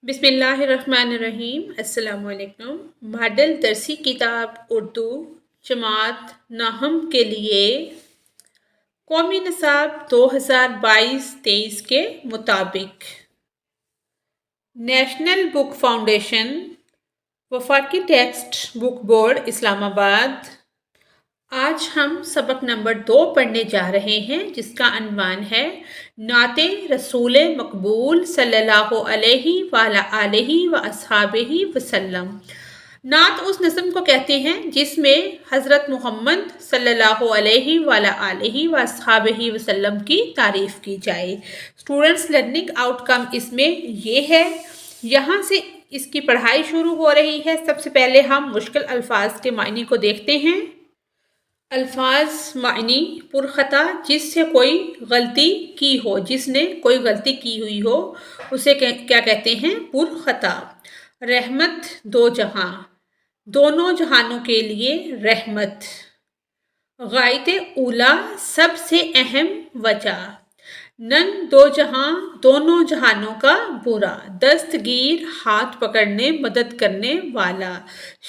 بسم اللہ الرحمن الرحیم۔ السلام علیکم۔ ماڈل درسی کتاب اردو جماعت نہم کے لیے قومی نصاب 2022-23 کے مطابق نیشنل بک فاؤنڈیشن، وفاقی ٹیکسٹ بک بورڈ اسلام آباد۔ آج ہم سبق نمبر 2 پڑھنے جا رہے ہیں، جس کا عنوان ہے نعت رسول مقبول صلی اللہ علیہ وآلہ آلہ واصحابہ وسلم۔ نعت اس نظم کو کہتے ہیں جس میں حضرت محمد صلی اللہ علیہ وآلہ آلہ واصحابہ وسلم کی تعریف کی جائے۔ اسٹوڈنٹس لرننگ آؤٹ کم اس میں یہ ہے، یہاں سے اس کی پڑھائی شروع ہو رہی ہے۔ سب سے پہلے ہم مشکل الفاظ کے معنی کو دیکھتے ہیں۔ الفاظ معنی: پرخطا، جس سے کوئی غلطی کی ہو، جس نے کوئی غلطی کی ہوئی ہو اسے کیا کہتے ہیں؟ پرخطا۔ رحمت، دو جہاں، دونوں جہانوں کے لیے رحمت۔ غایت اولی، سب سے اہم وجہ۔ نن، دو جہاں، دونوں جہانوں کا برا۔ دستگیر، ہاتھ پکڑنے، مدد کرنے والا۔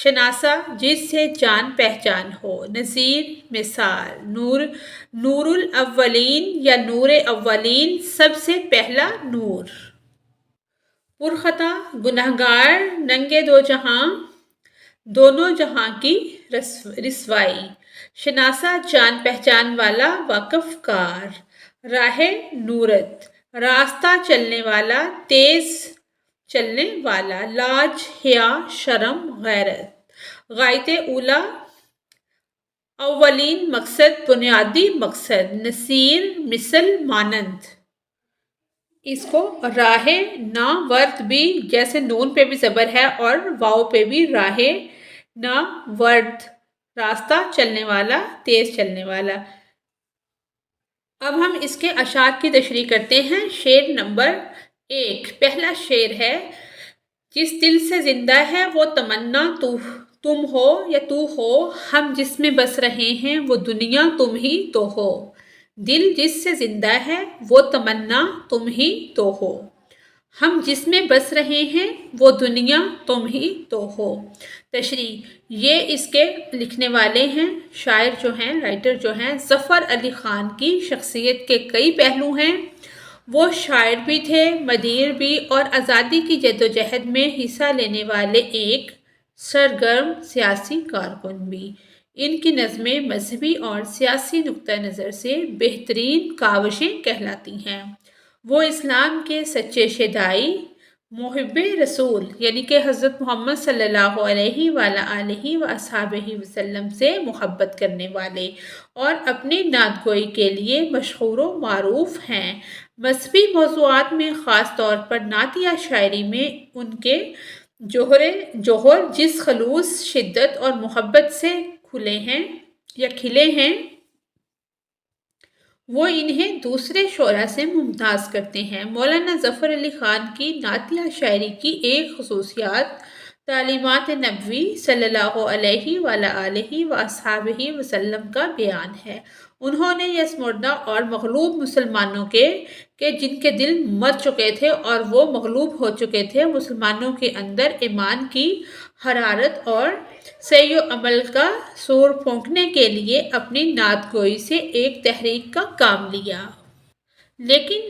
شناسہ، جس سے جان پہچان ہو۔ نذیر، مثال۔ نور، نور الاولین یا نور اولین، سب سے پہلا نور۔ پرخطا، گنہگار، ننگے دو جہاں، دونوں جہاں کی رسوائی۔ شناسہ، جان پہچان والا، واقف کار۔ راہ نورت، راستہ چلنے والا، تیز چلنے والا۔ لاج، حیا، شرم، غیرت۔ غایت اولی، اولین مقصد، بنیادی مقصد۔ نصیر، مثل، مانند۔ اس کو راہ ناورد بھی، جیسے نون پہ بھی زبر ہے اور واؤ پہ بھی راہ ناورد، راستہ چلنے والا، تیز چلنے والا۔ اب ہم اس کے اشعار کی تشریح کرتے ہیں۔ شعر نمبر 1، پہلا شعر ہے: جس دل سے زندہ ہے وہ تمنا تم ہو یا تو ہو، ہم جس میں بس رہے ہیں وہ دنیا تم ہی تو ہو۔ دل جس سے زندہ ہے وہ تمنا تم ہی تو ہو، ہم جس میں بس رہے ہیں وہ دنیا تم ہی تو ہو۔ تشریح: یہ اس کے لکھنے والے ہیں، شاعر جو ہیں، رائٹر جو ہیں، ظفر علی خان کی شخصیت کے کئی پہلو ہیں۔ وہ شاعر بھی تھے، مدیر بھی، اور آزادی کی جدوجہد میں حصہ لینے والے ایک سرگرم سیاسی کارکن بھی۔ ان کی نظمیں مذہبی اور سیاسی نقطہ نظر سے بہترین کاوشیں کہلاتی ہیں۔ وہ اسلام کے سچے شیدائی، محب رسول یعنی کہ حضرت محمد صلی اللہ علیہ وآلہ آلہ واصحابہ وسلم سے محبت کرنے والے اور اپنی نعت گوئی کے لیے مشہور و معروف ہیں۔ مذہبی موضوعات میں، خاص طور پر نعتیہ شاعری میں، ان کے جوہر جس خلوص، شدت اور محبت سے کھلے ہیں، وہ انہیں دوسرے شعراء سے ممتاز کرتے ہیں۔ مولانا ظفر علی خان کی نعتیہ شاعری کی ایک خصوصیت تعلیمات نبوی صلی اللہ علیہ وآلہ آلہ واصحابہ وسلم کا بیان ہے۔ انہوں نے یس مردہ اور مغلوب مسلمانوں کے جن کے دل مر چکے تھے اور وہ مغلوب ہو چکے تھے، مسلمانوں کے اندر ایمان کی حرارت اور سعی و عمل کا سور پھونکنے کے لیے اپنی نعت گوئی سے ایک تحریک کا کام لیا۔ لیکن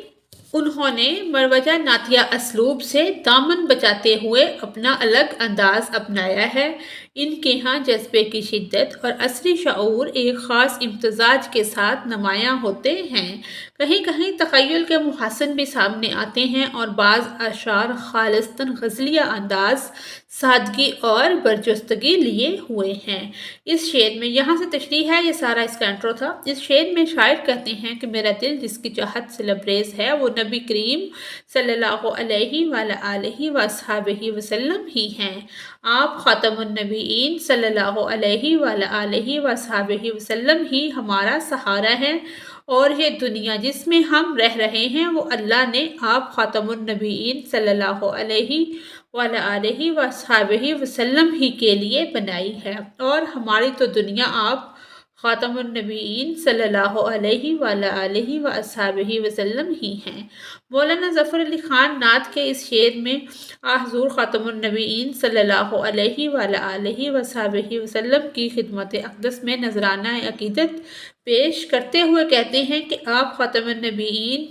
انہوں نے مروجہ نعتیہ اسلوب سے دامن بچاتے ہوئے اپنا الگ انداز اپنایا ہے۔ ان کے ہاں جذبے کی شدت اور عصری شعور ایک خاص امتزاج کے ساتھ نمایاں ہوتے ہیں۔ کہیں کہیں تخیل کے محاسن بھی سامنے آتے ہیں اور بعض اشعار خالصتاً غزلیہ انداز، سادگی اور برجستگی لیے ہوئے ہیں۔ اس شعر میں، یہاں سے تشریح ہے، یہ سارا اس کا انٹرو تھا۔ اس شعر میں شاعر کہتے ہیں کہ میرا دل جس کی چاہت سے لبریز ہے وہ نبی کریم صلی اللہ علیہ وآلہ آلہ واصحابہ وسلم ہی ہیں۔ آپ خاتم النبیین صلی اللہ علیہ وآلہ آلہ واصحابہ وسلم ہی ہمارا سہارا ہے، اور یہ دنیا جس میں ہم رہ رہے ہیں وہ اللہ نے آپ خاتم النبیین صلی اللہ علیہ وآلہ آلہ واصحابہ وسلم ہی کے لیے بنائی ہے، اور ہماری تو دنیا آپ خاتم النبیین صلی اللہ علیہ وآلہ وصحبہ وسلم ہی ہیں۔ مولانا ظفر علی خان نعت کے اس شعر میں حضور خاتم النبیین صلی اللہ علیہ وآلہ وصحبہ وسلم کی خدمت اقدس میں نذرانہ عقیدت پیش کرتے ہوئے کہتے ہیں کہ آپ خاتم النبیین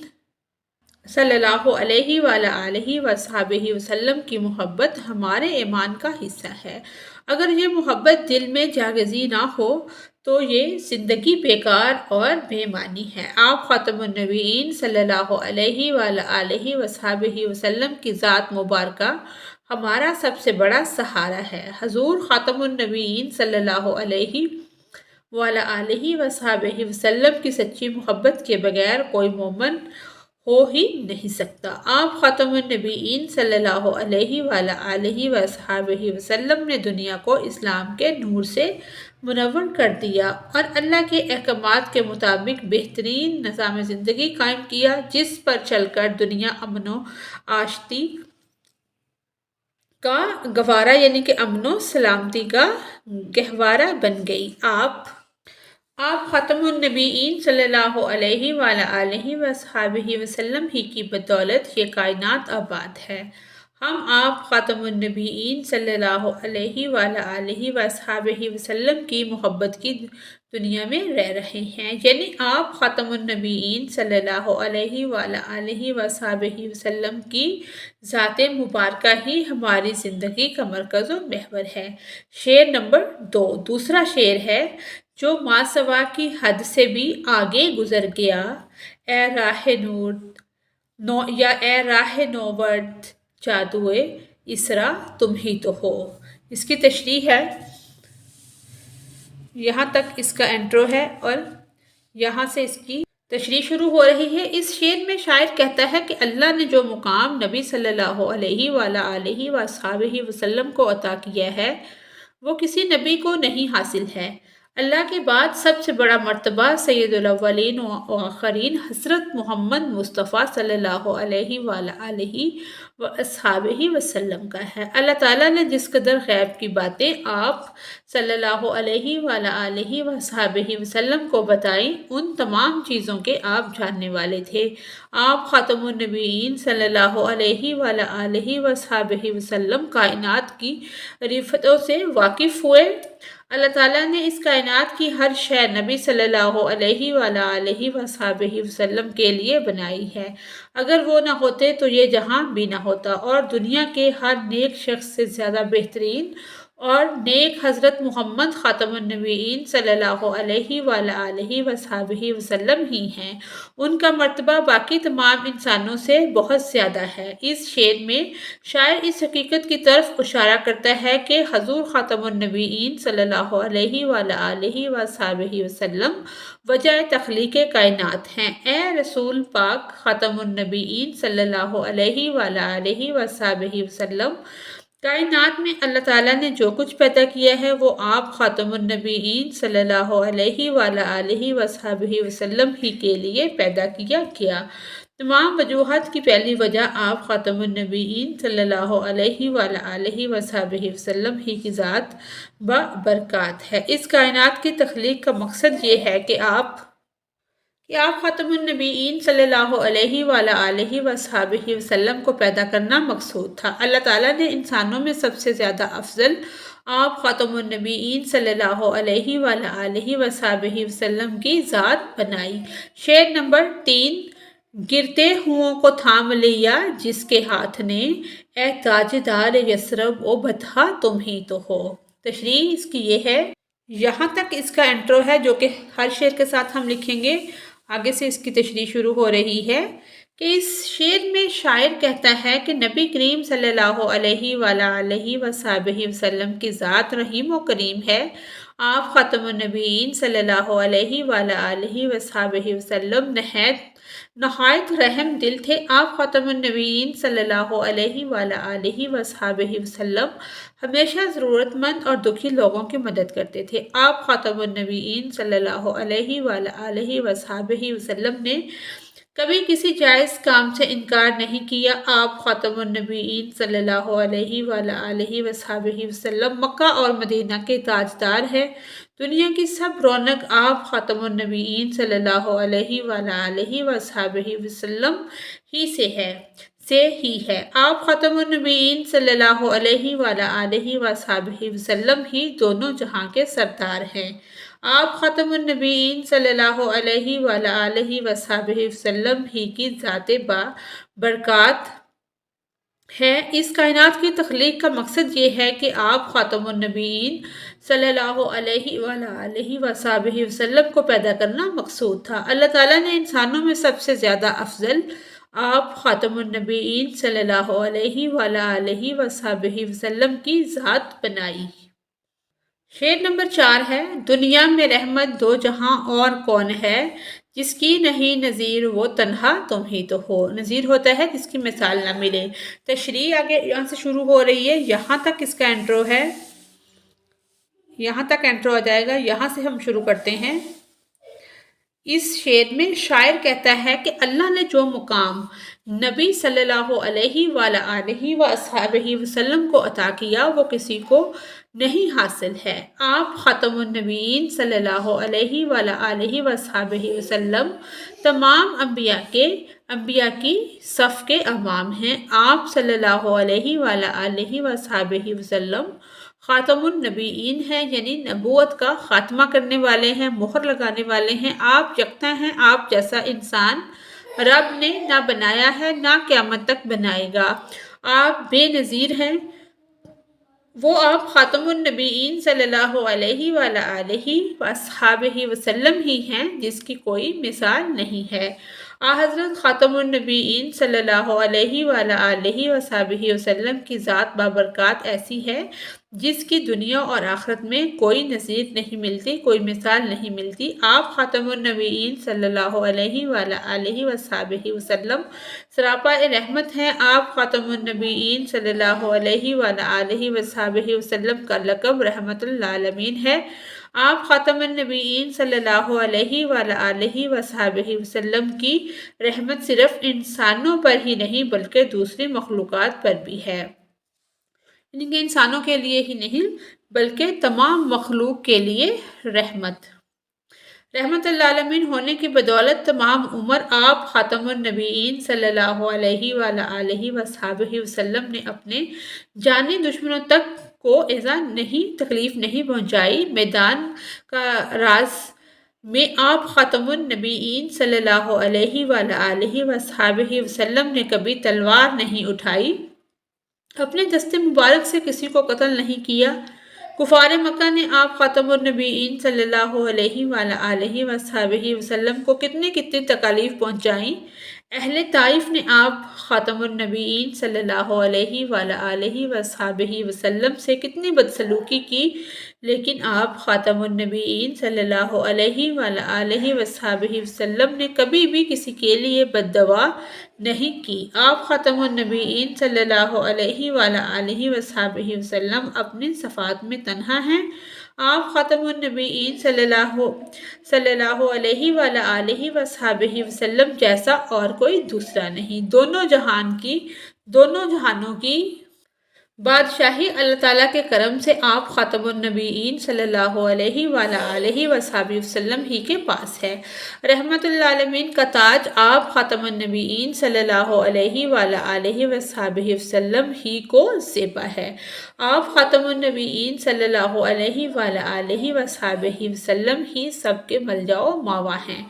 صلی اللہ علیہ وآلہ وصحبہ وسلم کی محبت ہمارے ایمان کا حصہ ہے۔ اگر یہ محبت دل میں جاگزی نہ ہو تو یہ زندگی بیکار اور بے معنی ہے۔ آپ خاتم النبیین صلی اللہ علیہ وآلہ وصحبہ وسلم کی ذات مبارکہ ہمارا سب سے بڑا سہارا ہے۔ حضور خاتم النبیین صلی اللہ علیہ وآلہ وصحبہ وسلم کی سچی محبت کے بغیر کوئی مومن ہو ہی نہیں سکتا۔ آپ خاتم النبیین صلی اللہ علیہ وآلہ وصحبہ وسلم نے دنیا کو اسلام کے نور سے منور کر دیا اور اللہ کے احکامات کے مطابق بہترین نظام زندگی قائم کیا، جس پر چل کر دنیا امن و آشتی کا گہوارہ یعنی کہ امن و سلامتی کا گہوارہ بن گئی۔ آپ خاتم النبیین صلی اللہ علیہ وآلہ وصحبہ وسلم ہی کی بدولت یہ کائنات آباد ہے۔ ہم آپ خاتم النبیین صلی اللہ علیہ وآلہ وصحبہ وسلم کی محبت کی دنیا میں رہ رہے ہیں، یعنی آپ خاتم النبیین صلی اللہ علیہ وآلہ وصحبہ وسلم کی ذات مبارکہ ہی ہماری زندگی کا مرکز و محور ہے۔ شعر نمبر 2 دوسرا شعر ہے، جو ماسوا کی حد سے بھی آگے گزر گیا، اے راہ نوورد جادوئے اسرا تم ہی تو ہو۔ اس کی تشریح ہے، یہاں تک اس کا انٹرو ہے اور یہاں سے اس کی تشریح شروع ہو رہی ہے۔ اس شعر میں شاعر کہتا ہے کہ اللہ نے جو مقام نبی صلی اللہ علیہ وآلہ وصحبہ وسلم کو عطا کیا ہے وہ کسی نبی کو نہیں حاصل ہے۔ اللہ کے بعد سب سے بڑا مرتبہ سید الاولین و آخرین حضرت محمد مصطفیٰ صلی اللہ علیہ وآلہ وصحبہ وسلم کا ہے۔ اللہ تعالیٰ نے جس قدر غیب کی باتیں آپ صلی اللہ علیہ وآلہ وصحبہ وسلم کو بتائیں، ان تمام چیزوں کے آپ جاننے والے تھے۔ آپ خاتم النبیین صلی اللہ علیہ وآلہ وصحبہ وسلم کائنات کی رفتوں سے واقف ہوئے۔ اللہ تعالیٰ نے اس کائنات کی ہر شے نبی صلی اللہ علیہ وآلہ وصحبہ وسلم کے لیے بنائی ہے۔ اگر وہ نہ ہوتے تو یہ جہاں بھی نہ ہوتا، اور دنیا کے ہر نیک شخص سے زیادہ بہترین اور نیک حضرت محمد خاتم النبیین صلی اللہ علیہ وآلہ وصحبہ وسلم ہی ہیں۔ ان کا مرتبہ باقی تمام انسانوں سے بہت زیادہ ہے۔ اس شعر میں شاعر اس حقیقت کی طرف اشارہ کرتا ہے کہ حضور خاتم النبیین صلی اللہ علیہ وآلہ وصحبہ وسلم وجہ تخلیق کائنات ہیں۔ اے رسول پاک خاتم النبیین صلی اللہ علیہ وآلہ وصحبہ وسلم، کائنات میں اللہ تعالیٰ نے جو کچھ پیدا کیا ہے وہ آپ خاتم النبیین صلی اللہ علیہ وآلہ وصحبہ وسلم ہی کے لیے پیدا کیا گیا۔ تمام وجوہات کی پہلی وجہ آپ خاتم النبیین صلی اللہ علیہ وآلہ وصحبہ وسلم ہی کی ذات بابرکات ہے۔ اس کائنات کی تخلیق کا مقصد یہ ہے کہ آپ خاتم النبیین صلی اللہ علیہ وآلہ وصحبہ وسلم کو پیدا کرنا مقصود تھا۔ اللہ تعالیٰ نے انسانوں میں سب سے زیادہ افضل آپ خاتم النبیین صلی اللہ علیہ وآلہ وصحبہ وسلم کی ذات بنائی۔ شعر نمبر 3 گرتے ہوں کو تھام لیا جس کے ہاتھ نے، اے تاجدار یثرب و بطحہ تم ہی تو ہو۔ تشریح اس کی یہ ہے، یہاں تک اس کا انٹرو ہے جو کہ ہر شعر کے ساتھ ہم لکھیں گے، آگے سے اس کی تشریح شروع ہو رہی ہے کہ اس شعر میں شاعر کہتا ہے کہ نبی کریم صلی اللہ علیہ وآلہ وصحبہ وسلم کی ذات رحیم و کریم ہے۔ آپ خاتم النبیین صلی اللہ علیہ وآلہ وصحبہ وسلم نہایت رحم دل تھے۔ آپ خاتم النبیین صلی اللہ علیہ وآلہ وصحبہ وسلم ہمیشہ ضرورت مند اور دکھی لوگوں کی مدد کرتے تھے۔ آپ خاتم النبیین صلی اللہ علیہ وآلہ وصحبہ وسلم نے کبھی کسی جائز کام سے انکار نہیں کیا۔ آپ خاتم النبیین صلی اللہ علیہ وآلہ وصحبہ وسلم مکہ اور مدینہ کے تاجدار ہیں۔ دنیا کی سب رونق آپ خاتم النبیین صلی اللہ علیہ وآلہ وصحبہ وسلم ہی سے ہے۔ آپ خاتم النبیین صلی اللہ علیہ وآلہ وصحبہ وسلم ہی دونوں جہاں کے سردار ہیں۔ آپ خاتم النبیین صلی اللہ علیہ وآلہ وصحبہ وسلم ہی کی ذات برکات ہے۔ اس کائنات کی تخلیق کا مقصد یہ ہے کہ آپ خاتم النبیین صلی اللہ علیہ وآلہ وصحبہ وسلم کو پیدا کرنا مقصود تھا۔ اللہ تعالیٰ نے انسانوں میں سب سے زیادہ افضل آپ خاتم النبیین صلی اللہ علیہ وآلہ وصحبہ وسلم کی ذات بنائی۔ شعر نمبر 4 ہے، دنیا میں رحمت دو جہاں اور کون ہے، جس کی نہیں نظیر وہ تنہا تم ہی تو ہو۔ نظیر ہوتا ہے جس کی مثال نہ ملے۔ تشریح آگے یہاں سے شروع ہو رہی ہے، یہاں تک اس کا انٹرو ہے، یہاں تک انٹرو آ جائے گا، یہاں سے ہم شروع کرتے ہیں۔ اس شعر میں شاعر کہتا ہے کہ اللہ نے جو مقام نبی صلی اللہ علیہ وآلہ وصحبہ وسلم کو عطا کیا وہ کسی کو نہیں حاصل ہے۔ آپ خاتم النبیین صلی اللہ علیہ وآلہ وصحبہ وسلم تمام انبیاء کی صف کے امام ہیں۔ آپ صلی اللہ علیہ وآلہ وصحبہ وسلم خاتم النبیین ہیں، یعنی نبوت کا خاتمہ کرنے والے ہیں، مہر لگانے والے ہیں۔ آپ یکتا ہیں، آپ جیسا انسان رب نے نہ بنایا ہے نہ قیامت تک بنائے گا۔ آپ بے نظیر ہیں، وہ آپ خاتم النبیین صلی اللہ علیہ وآلہ وصحبہ وسلم ہی ہیں جس کی کوئی مثال نہیں ہے۔ حضرت خاتم النبیین صلی اللہ علیہ وآلہ وصحبہ وسلم کی ذات بابرکات ایسی ہے جس کی دنیا اور آخرت میں کوئی نظیر نہیں ملتی، کوئی مثال نہیں ملتی۔ آپ خاتم النبیین صلی اللہ علیہ وآلہ وصحبہ وسلم سراپا رحمت ہیں۔ آپ خاتم النبیین صلی اللہ علیہ وآلہ وصحبہ وسلم کا لقب رحمت للعالمین ہے۔ آپ خاتم النبیین صلی اللہ علیہ وآلہ وصحبہ وسلم کی رحمت صرف انسانوں پر ہی نہیں بلکہ دوسری مخلوقات پر بھی ہے، یعنی کہ انسانوں کے لیے ہی نہیں بلکہ تمام مخلوق کے لیے رحمت للعالمین ہونے کی بدولت تمام عمر آپ خاتم النبیین صلی اللہ علیہ وآلہ وصحبہ وسلم نے اپنے جانی دشمنوں تک کو ایذا نہیں، تکلیف نہیں پہنچائی۔ میدان کا راز میں آپ خاتم النبیین صلی اللہ علیہ وآلہ وصحبہ وسلم نے کبھی تلوار نہیں اٹھائی، اپنے دست مبارک سے کسی کو قتل نہیں کیا۔ کفار مکہ نے آپ خاتم النبیین صلی اللہ علیہ وآلہ وصحبہ وسلم کو کتنی تکالیف پہنچائیں۔ اہل طائف نے آپ خاتم النبیین صلی اللہ علیہ وآلہ وصحبہ وسلم سے کتنی بدسلوکی کی، لیکن آپ خاتم النبیین صلی اللہ علیہ وآلہ وصحبہ وسلم نے کبھی بھی کسی کے لیے بد دعا نہیں کی۔ آپ خاتم النبیین صلی اللہ علیہ وآلہ وصحبہ وسلم اپنی صفات میں تنہا ہیں۔ آپ خاتم النبیین صلی اللہ علیہ وآلہ وصحبہ وسلم جیسا اور کوئی دوسرا نہیں۔ دونوں جہانوں کی بادشاہی اللہ تعالیٰ کے کرم سے آپ خاتم النبیین صلی اللہ علیہ وآلہ وصحبہ وسلم ہی کے پاس ہے۔ رحمت للعالمین کا تاج آپ خاتم النبیین صلی اللہ علیہ وآلہ وصحبہ وسلم ہی کو زیبا ہے۔ آپ خاتم النبیین صلی اللہ علیہ وآلہ وصحبہ وسلم ہی سب کے ملجا و ماوا ہیں۔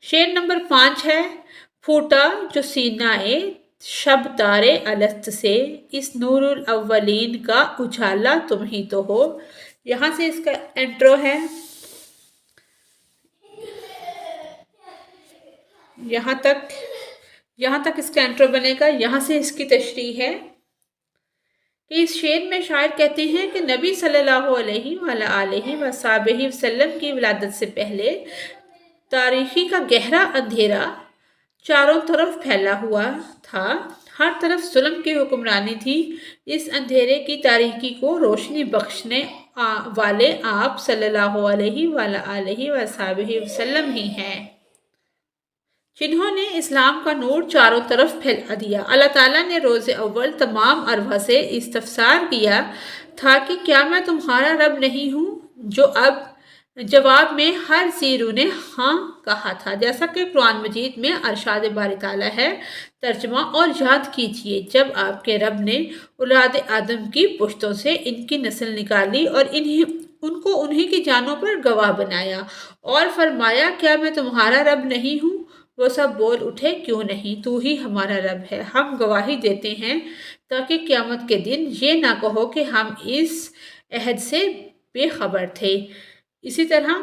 شعر نمبر 5 ہے، پھوٹا جو سینہ شب تارے الست سے، اس نور الاولین کا اجالا تم ہی تو ہو۔ یہاں سے اس کا انٹرو ہے، یہاں تک اس کا انٹرو بنے گا، یہاں سے اس کی تشریح ہے کہ اس شعر میں شاعر کہتے ہیں کہ نبی صلی اللہ علیہ وآلہ وصحبہ وسلم کی ولادت سے پہلے تاریکی کا گہرا اندھیرا چاروں طرف پھیلا ہوا تھا، ہر طرف ظلم کی حکمرانی تھی۔ اس اندھیرے کی تاریکی کو روشنی بخشنے والے آپ صلی اللہ علیہ وآلہ وصحبہ وسلم ہی ہیں۔ جنہوں نے اسلام کا نور چاروں طرف پھیلا دیا۔ اللہ تعالیٰ نے روز اول تمام ارواح سے استفسار کیا تھا کہ کیا میں تمہارا رب نہیں ہوں، جو اب جواب میں ہر ذی روح نے ہاں کہا تھا، جیسا کہ قرآن مجید میں ارشاد باری تعالیٰ ہے۔ ترجمہ: اور یاد کیجئے جب آپ کے رب نے اولاد آدم کی پشتوں سے ان کی نسل نکالی اور ان کو انہی کی جانوں پر گواہ بنایا اور فرمایا کیا میں تمہارا رب نہیں ہوں؟ وہ سب بول اٹھے کیوں نہیں، تو ہی ہمارا رب ہے، ہم گواہی دیتے ہیں تاکہ قیامت کے دن یہ نہ کہو کہ ہم اس عہد سے بے خبر تھے۔ اسی طرح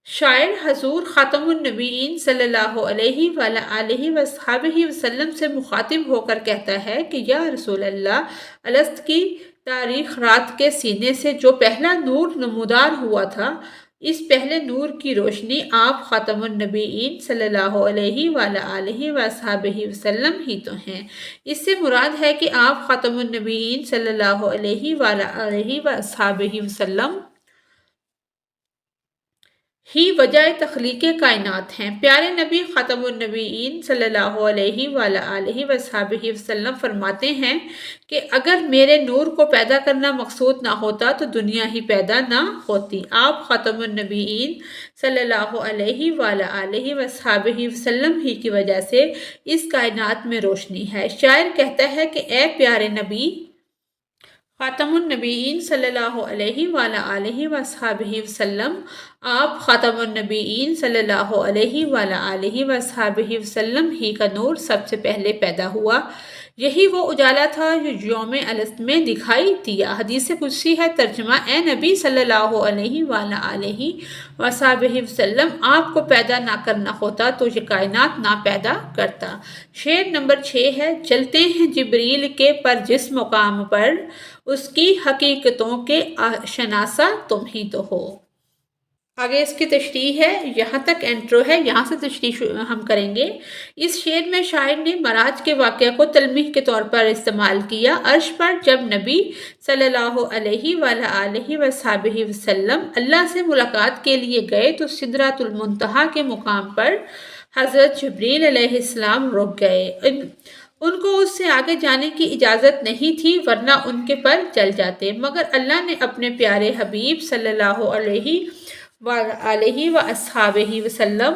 شاعر حضور خاتم النبیین صلی اللہ علیہ وآلہ وصحبہ وسلم سے مخاطب ہو کر کہتا ہے کہ یا رسول اللہ، الست کی تاریخ رات کے سینے سے جو پہلا نور نمودار ہوا تھا، اس پہلے نور کی روشنی آپ خاتم النبیین صلی اللہ علیہ وآلہ وصحبہ وسلم ہی تو ہیں۔ اس سے مراد ہے کہ آپ خاتم النبیین صلی اللہ علیہ وآلہ وصحبہ وسلم ہی وجہ تخلیق کائنات ہیں۔ پیارے نبی خاتم النبیین صلی اللہ علیہ وآلہ وصحبہ وسلم فرماتے ہیں کہ اگر میرے نور کو پیدا کرنا مقصود نہ ہوتا تو دنیا ہی پیدا نہ ہوتی۔ آپ خاتم النبیین صلی اللہ علیہ وآلہ وصحبہ وسلم ہی کی وجہ سے اس کائنات میں روشنی ہے۔ شاعر کہتا ہے کہ اے پیارے نبی خاتم النبیین صلی اللہ علیہ وآلہ وصحبہ وسلم، آپ خاتم النبیین صلی اللہ علیہ وآلہ وصحبہ وسلم ہی کا نور سب سے پہلے پیدا ہوا۔ یہی وہ اجالا تھا جو یوم الست میں دکھائی دیا۔ حدیث قدسی ہے۔ ترجمہ: اے نبی صلی اللہ علیہ وآلہ وصحبہ وسلم، آپ کو پیدا نہ کرنا ہوتا تو یہ کائنات نہ پیدا کرتا۔ شعر نمبر 6 ہے۔ چلتے ہیں جبریل کے پر جس مقام پر، اس کی حقیقتوں کے شناسا تم ہی تو ہو۔ آگے اس کی تشریح ہے، یہاں تک انٹرو ہے، یہاں سے تشریح ہم کریں گے۔ اس شعر میں شاعر نے معراج کے واقعہ کو تلمیح کے طور پر استعمال کیا۔ عرش پر جب نبی صلی اللہ علیہ وآلہ وصحبہ وسلم اللہ سے ملاقات کے لیے گئے تو سدرۃ المنتہا کے مقام پر حضرت جبریل علیہ السلام رک گئے۔ ان کو اس سے آگے جانے کی اجازت نہیں تھی، ورنہ ان کے پر جل جاتے، مگر اللہ نے اپنے پیارے حبیب صلی اللہ علیہ وآلہ وصحبہ وسلم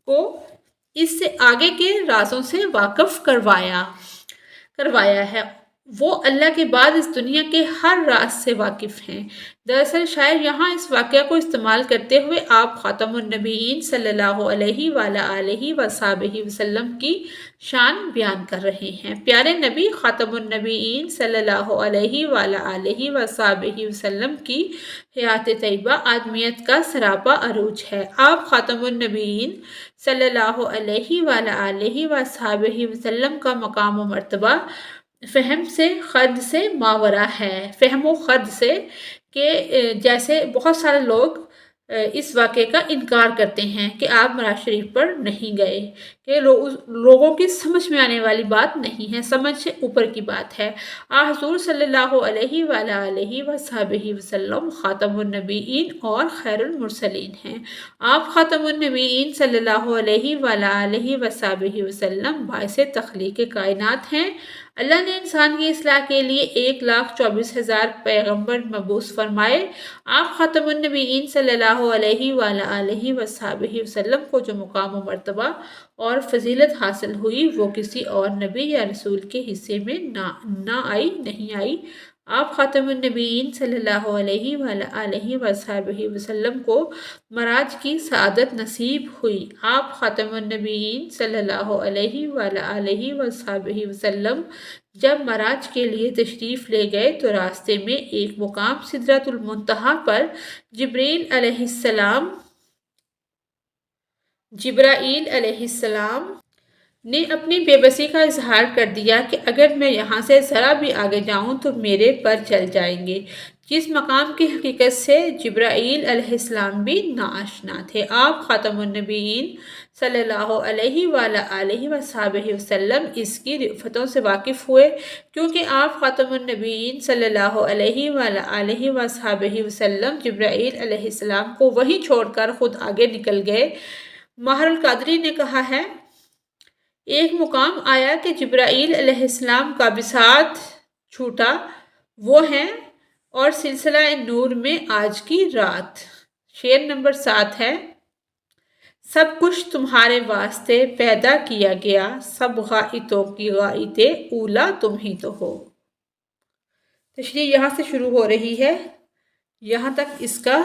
کو اس سے آگے کے رازوں سے واقف کروایا ہے۔ وہ اللہ کے بعد اس دنیا کے ہر راز سے واقف ہیں۔ دراصل شاعر یہاں اس واقعہ کو استعمال کرتے ہوئے آپ خاتم النبیین صلی اللہ علیہ وآلہ وصحبہ وسلم کی شان بیان کر رہے ہیں۔ پیارے نبی خاتم النبیین صلی اللہ علیہ وآلہ وصحبہ وسلم کی حیات طیبہ آدمیت کا سراپا عروج ہے۔ آپ خاتم النبیین صلی اللہ علیہ وآلہ وصحبہ وسلم کا مقام و مرتبہ فہم سے خد سے ماورا ہے۔ فہم و خد سے کہ جیسے بہت سارے لوگ اس واقعے کا انکار کرتے ہیں کہ آپ معراج شریف پر نہیں گئے، کہ لوگوں کی سمجھ میں آنے والی بات نہیں ہے، سمجھ سے اوپر کی بات ہے۔ حضور صلی اللہ علیہ وآلہ وصحبہ وسلم خاتم النبیین اور خیر المرسلین ہیں۔ آپ خاتم النبیین صلی اللہ علیہ وآلہ وصحبہ وسلم باعث تخلیق کائنات ہیں۔ اللہ نے انسان کی اصلاح کے لیے 1,24,000 پیغمبر مبعوث فرمائے۔ آپ خاتم النبیین صلی اللہ علیہ وآلہ وصحبہ وسلم کو جو مقام و مرتبہ اور فضیلت حاصل ہوئی وہ کسی اور نبی یا رسول کے حصے میں نہیں آئی۔ آپ خاتم النبیین صلی اللہ علیہ وآلہ وصحبہ وسلم کو معراج کی سعادت نصیب ہوئی۔ آپ خاتم النبیین صلی اللہ علیہ وآلہ وصحبہ وسلم جب معراج کے لیے تشریف لے گئے تو راستے میں ایک مقام سدرۃ المنتہا پر جبرائیل علیہ السلام نے اپنی بے بسی کا اظہار کر دیا کہ اگر میں یہاں سے ذرا بھی آگے جاؤں تو میرے پر چل جائیں گے، جس مقام کی حقیقت سے جبرائیل علیہ السلام بھی ناآشنا تھے۔ آپ خاتم النبیین صلی اللہ علیہ وآلہ وصحبہ وسلم اس کی رفتوں سے واقف ہوئے، کیونکہ آپ خاتم النبیین صلی اللہ علیہ وآلہ وصحبہ وسلم جبرائیل علیہ السلام کو وہیں چھوڑ کر خود آگے نکل گئے۔ ماہر القادری نے کہا ہے ایک مقام آیا کہ جبرائیل علیہ السلام کا بساط چھوٹا، وہ ہیں اور سلسلہ نور میں آج کی رات۔ شعر نمبر 7 ہے، سب کچھ تمہارے واسطے پیدا کیا گیا، سب غائطوں کی غائط اولا تم ہی تو ہو۔ تشریح یہاں سے شروع ہو رہی ہے، یہاں تک اس کا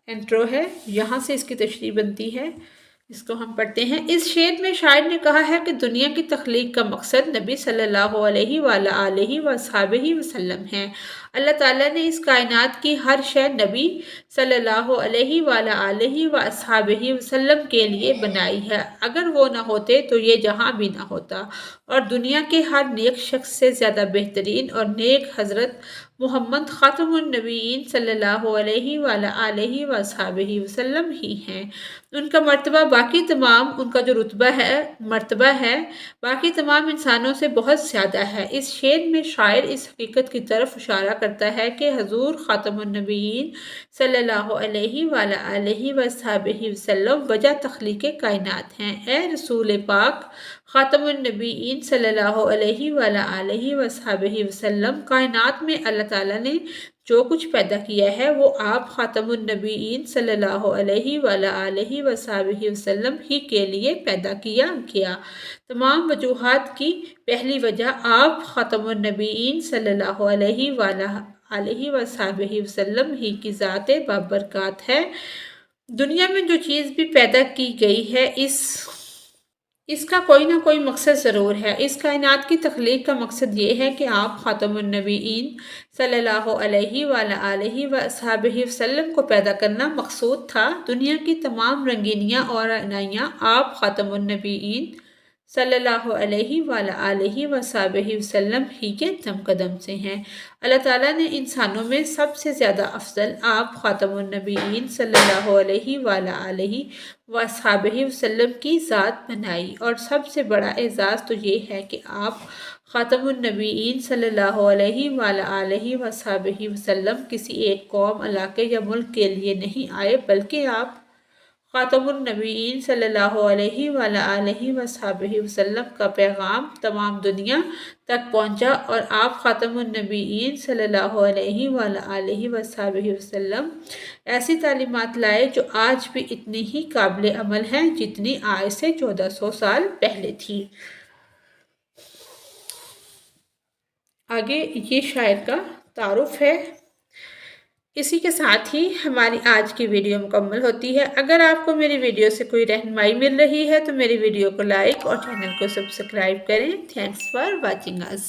انٹرو ہے، یہاں سے اس کی تشریح بنتی ہے، اس کو ہم پڑھتے ہیں۔ اس شعر میں شاعر نے کہا ہے کہ دنیا کی تخلیق کا مقصد نبی صلی اللہ علیہ وآلہ وصحبہ وسلم ہے۔ اللہ تعالیٰ نے اس کائنات کی ہر شے نبی صلی اللہ علیہ وآلہ وصحبہ وسلم کے لیے بنائی ہے، اگر وہ نہ ہوتے تو یہ جہاں بھی نہ ہوتا، اور دنیا کے ہر نیک شخص سے زیادہ بہترین اور نیک حضرت محمد خاتم النبیین صلی اللہ علیہ وآلہ وصحبہ وسلم ہی ہیں۔ ان کا مرتبہ باقی تمام، ان کا جو مرتبہ ہے باقی تمام انسانوں سے بہت زیادہ ہے۔ اس شعر میں شاعر اس حقیقت کی طرف اشارہ کرتا ہے کہ حضور خاتم النبیین صلی اللہ علیہ وآلہ وصحبہ وسلم وجہ تخلیق کائنات ہیں۔ اے رسول پاک خاتم النبیین صلی اللہ علیہ وآلہ وصحبہ وسلم، کائنات میں اللہ تعالیٰ نے جو کچھ پیدا کیا ہے وہ آپ خاتم النبیین صلی اللہ علیہ وآلہ وصحبہ وسلم ہی کے لیے پیدا کیا گیا۔ تمام وجوہات کی پہلی وجہ آپ خاتم النبیین صلی اللہ علیہ وآلہ وصحبہ وسلم ہی کی ذات بابرکات ہے۔ دنیا میں جو چیز بھی پیدا کی گئی ہے اس کا کوئی نہ کوئی مقصد ضرور ہے۔ اس کائنات کی تخلیق کا مقصد یہ ہے کہ آپ خاتم النبیین صلی اللہ علیہ وآلہ وصحبہ وسلم کو پیدا کرنا مقصود تھا۔ دنیا کی تمام رنگینیاں اور عنایاں آپ خاتم النبیین صلی اللہ علیہ وآلہ وصحبہ وسلم ہی کے دم قدم سے ہیں۔ اللہ تعالیٰ نے انسانوں میں سب سے زیادہ افضل آپ خاتم النبیین صلی اللہ علیہ وآلہ وصحبہ وسلم کی ذات بنائی، اور سب سے بڑا اعزاز تو یہ ہے کہ آپ خاتم النبیین صلی اللہ علیہ وآلہ وصحبہ وسلم کسی ایک قوم، علاقے یا ملک کے لیے نہیں آئے، بلکہ آپ خاتم النبیین صلی اللہ علیہ وآلہ وصحبہ وسلم کا پیغام تمام دنیا تک پہنچا، اور آپ خاتم النبیین صلی اللہ علیہ وآلہ وصحبہ وسلم ایسی تعلیمات لائے جو آج بھی اتنی ہی قابل عمل ہیں جتنی آج سے 1400 سال پہلے تھی۔ آگے یہ شاعر کا تعارف ہے۔ اسی کے ساتھ ہی ہماری آج کی ویڈیو مکمل ہوتی ہے۔ اگر آپ کو میری ویڈیو سے کوئی رہنمائی مل رہی ہے تو میری ویڈیو کو لائک اور چینل کو سبسکرائب کریں۔ Thanks for watching us.